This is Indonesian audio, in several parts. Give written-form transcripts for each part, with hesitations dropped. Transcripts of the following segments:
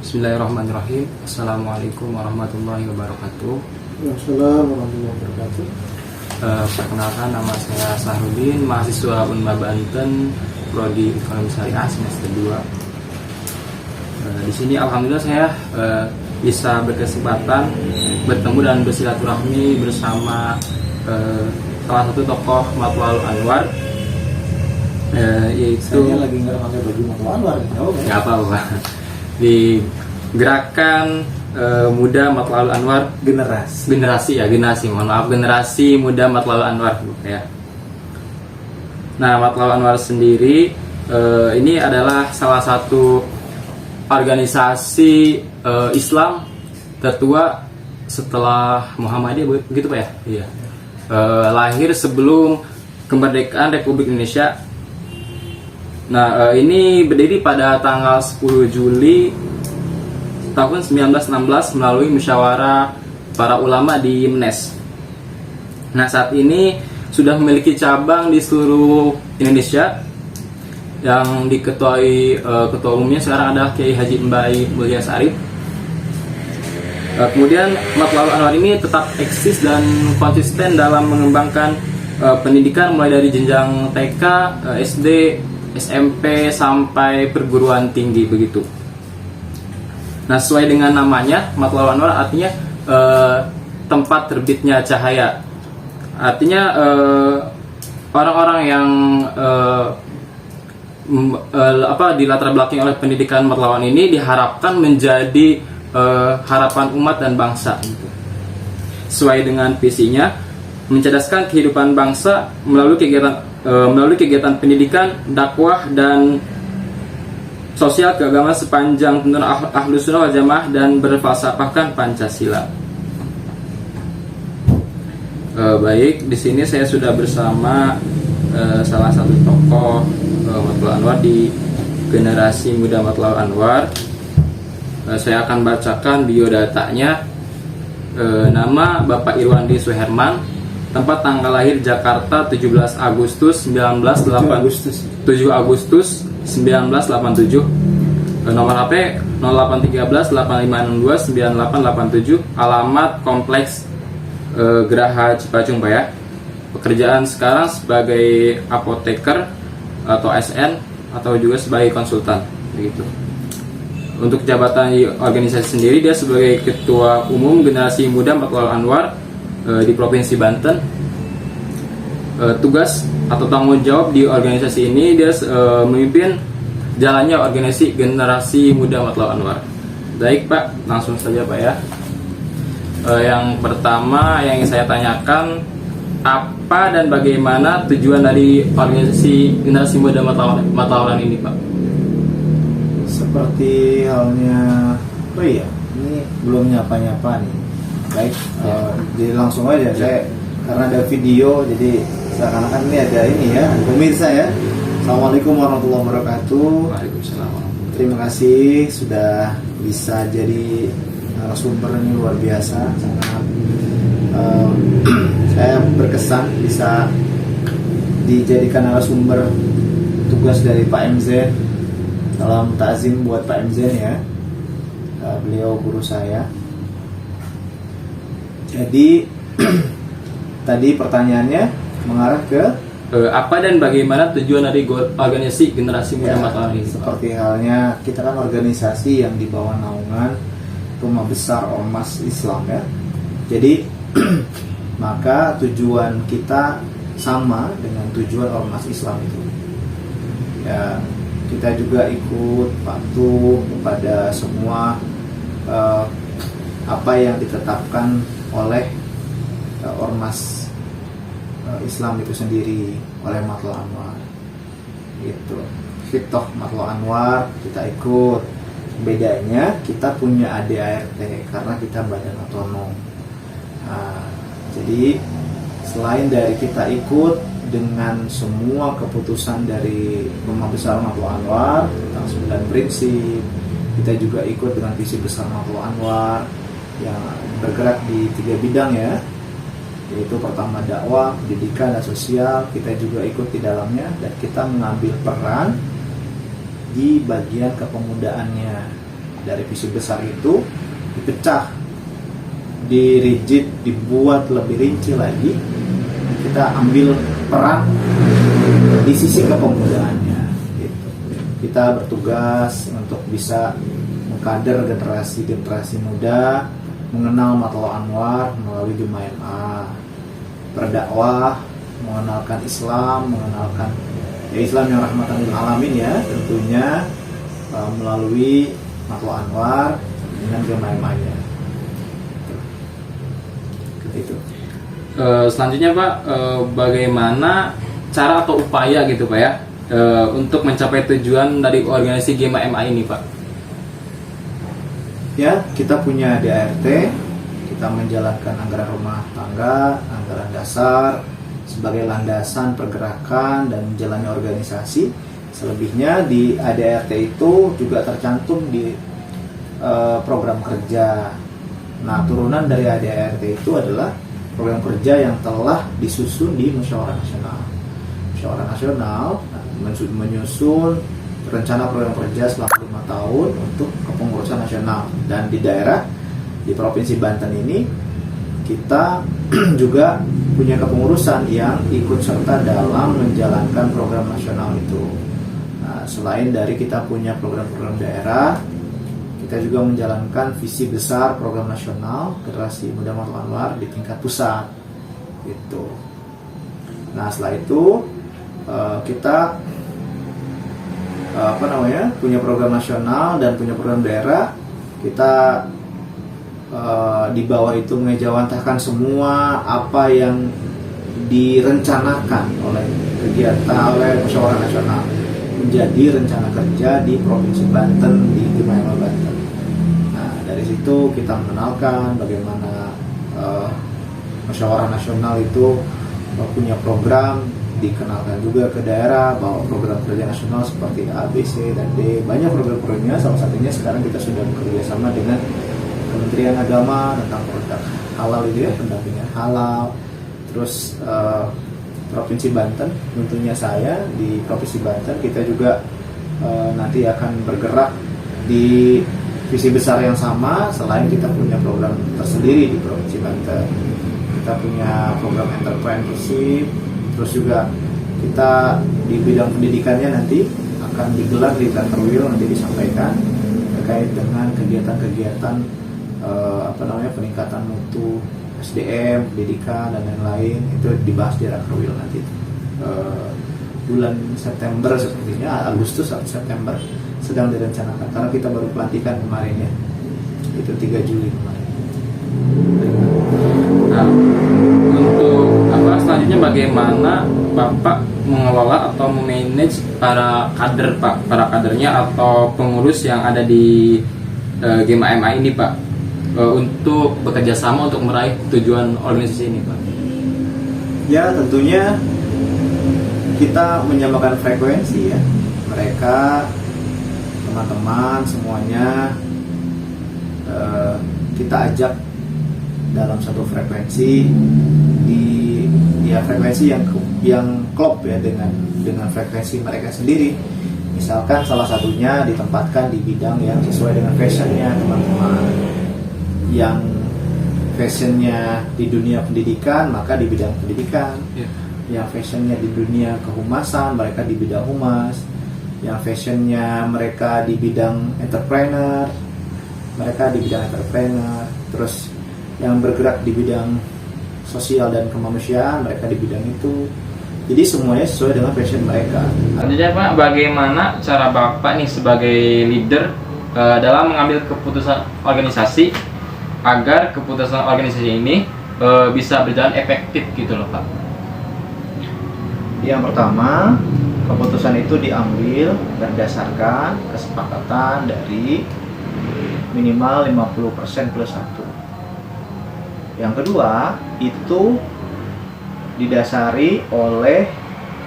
Bismillahirrahmanirrahim. Assalamualaikum warahmatullahi wabarakatuh. Assalamualaikum warahmatullahi wabarakatuh. Perkenalkan, nama saya Sahrudin, mahasiswa Unma Banten, Prodi Ekonomi Syariah semester 2. Di sini alhamdulillah saya bisa berkesempatan bertemu dan bersilaturahmi bersama salah satu tokoh Matlaul Anwar, yaitu Saya lagi nggak pakai baju Matlaul Anwar, nggak apa-apa, di gerakan muda Matlaul Anwar generasi muda Matlaul Anwar ya. Nah, Matlaul Anwar sendiri ini adalah salah satu organisasi Islam tertua setelah Muhammadiyah, begitu Pak ya? Iya. Lahir sebelum kemerdekaan Republik Indonesia. Nah, ini berdiri pada tanggal 10 Juli tahun 1916 melalui musyawarah para ulama di Menes. Nah, saat ini sudah memiliki cabang di seluruh Indonesia yang diketuai ketua umumnya sekarang adalah Kiai Haji Mbai Mulya Sarif. Kemudian Matlaul Anwar ini tetap eksis dan konsisten dalam mengembangkan pendidikan mulai dari jenjang TK, SD, SMP sampai perguruan tinggi begitu. Nah, sesuai dengan namanya, Matlaul Anwar artinya tempat terbitnya cahaya. Artinya orang-orang yang di latar belakangi oleh pendidikan Matlaul ini diharapkan menjadi harapan umat dan bangsa. Sesuai dengan visinya, mencerdaskan kehidupan bangsa melalui kegiatan pendidikan, dakwah dan sosial keagamaan sepanjang tuntunan Ahlus Sunnah wal Jamaah dan berfalsafahkan Pancasila. Baik, di sini saya sudah bersama salah satu tokoh Matlaul Anwar di generasi muda Matlaul Anwar. Saya akan bacakan biodatanya. Nama Bapak Irwandi Suherman, tempat tanggal lahir Jakarta 17 Agustus 1987, nomor HP 0813 8562 9887, alamat Kompleks Geraha Cipacung Pak ya. Pekerjaan sekarang sebagai apoteker atau SN atau juga sebagai konsultan begitu. Untuk jabatan di organisasi sendiri, dia sebagai Ketua Umum Generasi Muda Matlaul Anwar di Provinsi Banten. Tugas atau tanggung jawab di organisasi ini, dia memimpin jalannya organisasi Generasi Muda Matlaul Anwar. Baik Pak, langsung saja Pak ya. Yang pertama yang ingin saya tanyakan, apa dan bagaimana tujuan dari organisasi Generasi Muda Matlaul ini Pak? Seperti halnya, ini belum nyapa nih. Baik, jadi langsung aja saya, karena ada video, jadi seakan-akan ini ada ini ya, pemirsa ya. Assalamualaikum warahmatullahi wabarakatuh. Waalaikumsalam. Terima kasih sudah bisa jadi narasumber, ini luar biasa. Sangat saya berkesan bisa dijadikan narasumber tugas dari Pak MZ. Salam takzim buat Pak MZ ya, beliau guru saya. Jadi tadi pertanyaannya mengarah ke apa dan bagaimana tujuan dari organisasi Generasi Muda Matlaul ini? Seperti halnya kita kan organisasi yang di bawah naungan Rumah Besar Ormas Islam ya. Jadi maka tujuan kita sama dengan tujuan Ormas Islam itu ya. Kita juga ikut patuh kepada semua apa yang ditetapkan oleh Ormas Islam itu sendiri, oleh Matlaul Anwar gitu. Fitoh Matlaul Anwar kita ikut. Bedanya kita punya ADART karena kita badan otonom. Jadi selain dari kita ikut dengan semua keputusan dari Rumah Besar Matlaul Anwar tentang 9 prinsip, kita juga ikut dengan visi besar Matlaul Anwar yang bergerak di 3 bidang ya, yaitu pertama dakwah, pendidikan, dan sosial. Kita juga ikut di dalamnya dan kita mengambil peran di bagian kepemudaan dari visi besar itu dipecah, dirigid, dibuat lebih rinci lagi. Kita ambil peran di sisi kepemudaan. Kita bertugas untuk bisa mengkader generasi muda mengenal Matlab Anwar melalui Gema MA, berdakwah, mengenalkan Islam, mengenalkan Islam yang rahmatan lil alamin ya tentunya melalui Matlab Anwar dengan Gema MA-nya. Itu. Selanjutnya Pak, bagaimana cara atau upaya gitu Pak ya untuk mencapai tujuan dari organisasi Gema MA ini Pak? Ya, kita punya DART, kita menjalankan anggaran rumah tangga, anggaran dasar sebagai landasan pergerakan dan menjalani organisasi. Selebihnya di ADART itu juga tercantum di program kerja. Nah, turunan dari ADART itu adalah program kerja yang telah disusun di Musyawarah Nasional. Musyawarah Nasional menyusun rencana program kerja selama 5 tahun untuk kepengurusan nasional, dan di daerah di Provinsi Banten ini kita juga punya kepengurusan yang ikut serta dalam menjalankan program nasional itu. Nah, selain dari kita punya program-program daerah, kita juga menjalankan visi besar program nasional Generasi Muda Matlab Anwar di tingkat pusat gitu. Nah, setelah itu kita punya program nasional dan punya program daerah. Kita di bawah itu mengejawantahkan semua apa yang direncanakan oleh Musyawarah Nasional menjadi rencana kerja di Provinsi Banten, di Gema MA Banten. Nah, dari situ kita mengenalkan bagaimana Musyawarah Nasional itu punya program, dikenalkan juga ke daerah bahwa program kerja nasional seperti A, B, C, dan D banyak program-programnya. Salah satunya sekarang kita sudah bekerja sama dengan Kementerian Agama tentang produk halal itu ya, pendampingan halal. Terus Provinsi Banten, tentunya saya di Provinsi Banten kita juga nanti akan bergerak di visi besar yang sama. Selain kita punya program tersendiri di Provinsi Banten, kita punya program entrepreneurship. Terus juga kita di bidang pendidikannya nanti akan digelar di Tanterwil, nanti disampaikan terkait dengan kegiatan-kegiatan peningkatan mutu SDM, pendidikan dan lain-lain. Itu dibahas di Tanterwil nanti bulan September sepertinya, Agustus atau September sedang direncanakan karena kita baru pelantikan kemarin ya, itu 3 Juli kemarin. Nah, untuk selanjutnya bagaimana Bapak mengelola atau memanage para kader Pak, para kadernya atau pengurus yang ada di Gema MA ini Pak, untuk bekerja sama untuk meraih tujuan organisasi ini Pak? Ya, tentunya kita menyamakan frekuensi ya. Mereka teman-teman semuanya kita ajak dalam satu frekuensi frekuensi yang klop ya dengan frekuensi mereka sendiri. Misalkan salah satunya ditempatkan di bidang yang sesuai dengan fashionnya teman-teman. Yang fashionnya di dunia pendidikan, maka di bidang pendidikan. Yang fashionnya di dunia kehumasan, mereka di bidang humas. Yang fashionnya mereka di bidang entrepreneur, mereka di bidang entrepreneur. Terus yang bergerak di bidang sosial dan kemanusiaan, mereka di bidang itu. Jadi semuanya sesuai dengan passion mereka. Selanjutnya Pak, bagaimana cara Bapak nih sebagai leader dalam mengambil keputusan organisasi agar keputusan organisasi ini bisa berjalan efektif gitu loh Pak? Yang pertama, keputusan itu diambil berdasarkan kesepakatan dari minimal 50% plus 1. Yang kedua, itu didasari oleh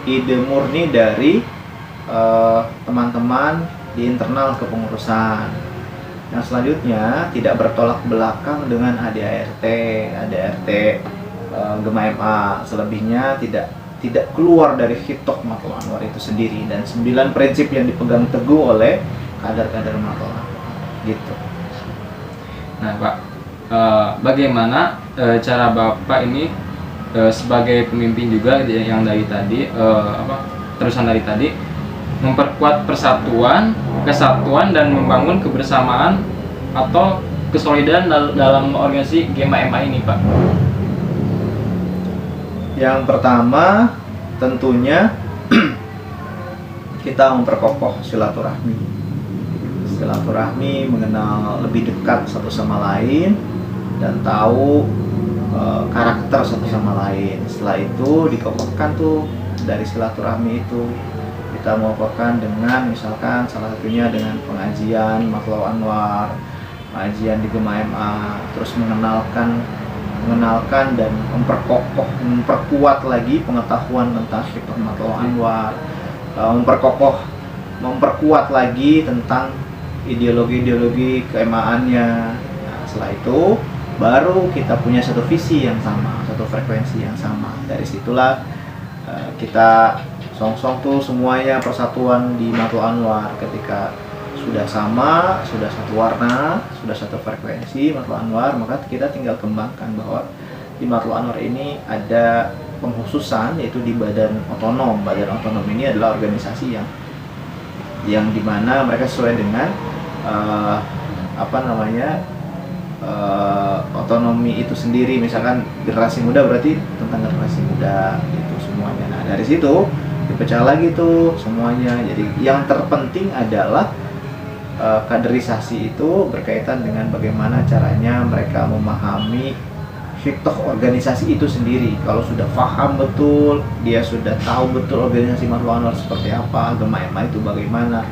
ide murni dari teman-teman di internal kepengurusan. Yang selanjutnya tidak bertolak belakang dengan ADART Gema MA. Selebihnya tidak keluar dari Hitok Matlab Anwar itu sendiri dan 9 prinsip yang dipegang teguh oleh kader-kader Matlab Anwar. gitu. Nah Pak, bagaimana cara Bapak ini sebagai pemimpin juga yang dari tadi terusan dari tadi memperkuat persatuan, kesatuan dan membangun kebersamaan atau kesolidan dalam organisasi GEMA MA ini Pak? Yang pertama tentunya kita memperkokoh silaturahmi, mengenal lebih dekat satu sama lain dan tahu karakter satu sama lain. Setelah itu dikokohkan tuh dari silaturahmi itu, kita mengokohkan dengan misalkan salah satunya dengan pengajian Matlab Anwar, pengajian di GEMA MA, terus mengenalkan dan memperkuat lagi pengetahuan tentang Hikmah Matlab Anwar, memperkuat lagi tentang ideologi keemaannya. Nah, setelah itu baru kita punya satu visi yang sama, satu frekuensi yang sama. Dari situlah kita song-song tuh semuanya persatuan di Matlab Anwar. Ketika sudah sama, sudah satu warna, sudah satu frekuensi Matlab Anwar, maka kita tinggal kembangkan bahwa di Matlab Anwar ini ada pengkhususan, yaitu di badan otonom. Badan otonom ini adalah organisasi yang dimana mereka sesuai dengan otonomi itu sendiri. Misalkan generasi muda berarti tentang generasi muda itu semuanya. Nah, dari situ dipecah lagi tuh semuanya. Jadi yang terpenting adalah kaderisasi itu berkaitan dengan bagaimana caranya mereka memahami fikih organisasi itu sendiri. Kalau sudah paham betul, dia sudah tahu betul organisasi Matlab Anwar seperti apa, GEMA MA itu bagaimana,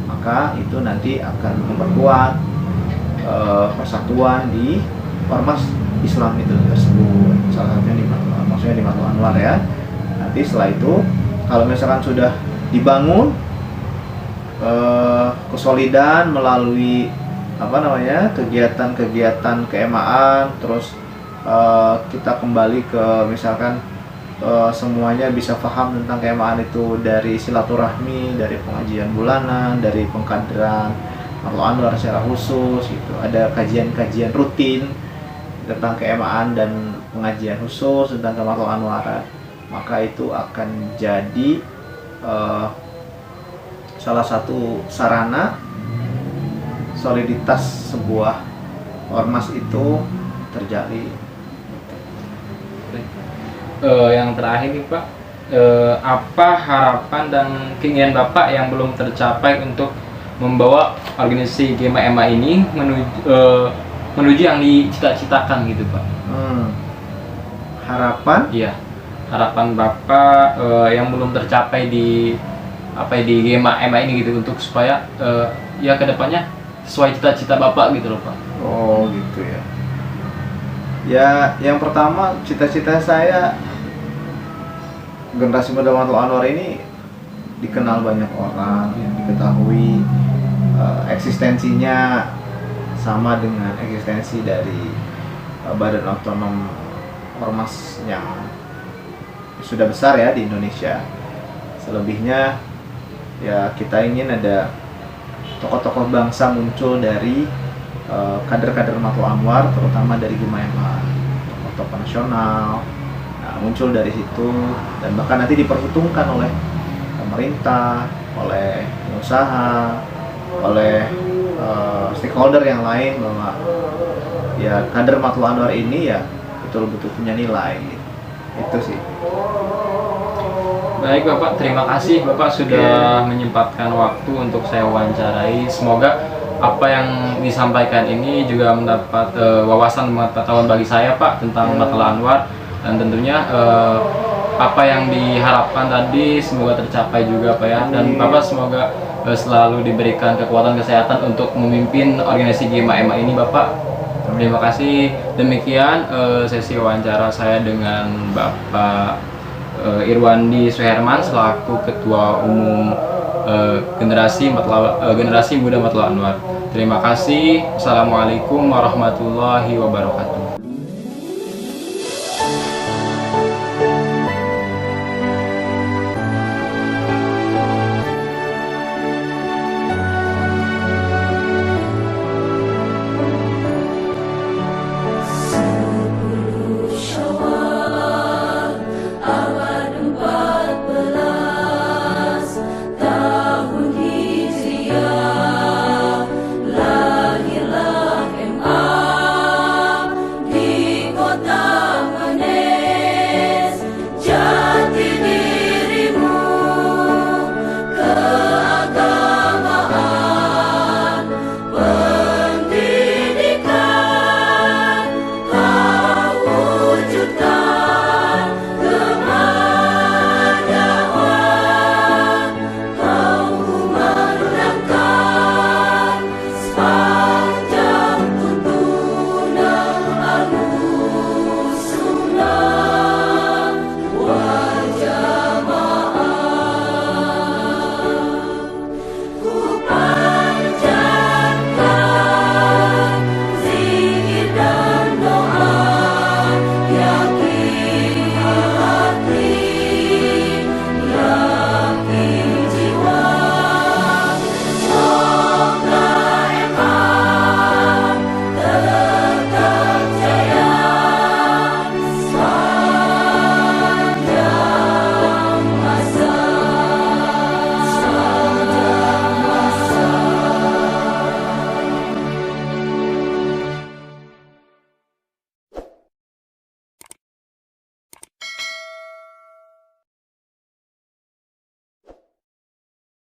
maka itu nanti akan memperkuat persatuan di ormas Islam itu tersebut. Salah satunya maksudnya di Matlab Anwar ya. Nanti setelah itu kalau misalkan sudah dibangun kesolidan melalui kegiatan keemaan, terus kita kembali ke misalkan semuanya bisa paham tentang keemaan itu dari silaturahmi, dari pengajian bulanan, dari pengkaderan Matlab Anwar secara khusus gitu. Ada kajian-kajian rutin tentang keemaan dan pengajian khusus tentang Matlab Anwar. Maka itu akan jadi salah satu sarana soliditas sebuah ormas itu terjalin. Yang terakhir nih Pak, apa harapan dan keinginan Bapak yang belum tercapai untuk membawa organisasi GEMA MA ini menuju yang dicita-citakan gitu Pak? Harapan? Iya, harapan Bapak yang belum tercapai di GEMA MA ini gitu, untuk supaya ya kedepannya sesuai cita-cita Bapak gitu loh Pak. Oh gitu ya. Ya, yang pertama cita-cita saya generasi muda Matlab Anwar ini dikenal banyak orang, diketahui eksistensinya sama dengan eksistensi dari badan otonom ormas yang sudah besar ya di Indonesia. Selebihnya ya kita ingin ada tokoh-tokoh bangsa muncul dari kader-kader Matlab Anwar, terutama dari GEMA MA, tokoh-tokoh nasional. Nah, muncul dari situ dan bahkan nanti diperhitungkan oleh pemerintah, oleh pengusaha, oleh stakeholder yang lain bahwa ya kader Matlab Anwar ini ya betul-betul punya nilai. Itu sih. Baik Bapak, terima kasih Bapak sudah menyempatkan waktu untuk saya wawancarai. Semoga apa yang disampaikan ini juga mendapat wawasan pengetahuan bagi saya Pak tentang Matlab Anwar, dan tentunya apa yang diharapkan tadi semoga tercapai juga Pak ya. Dan Bapak semoga selalu diberikan kekuatan kesehatan untuk memimpin organisasi GEMA MA ini Bapak. Terima kasih. Demikian sesi wawancara saya dengan Bapak Irwandi Suherman selaku Ketua Umum generasi muda Matlab Anwar. Terima kasih. Assalamualaikum warahmatullahi wabarakatuh.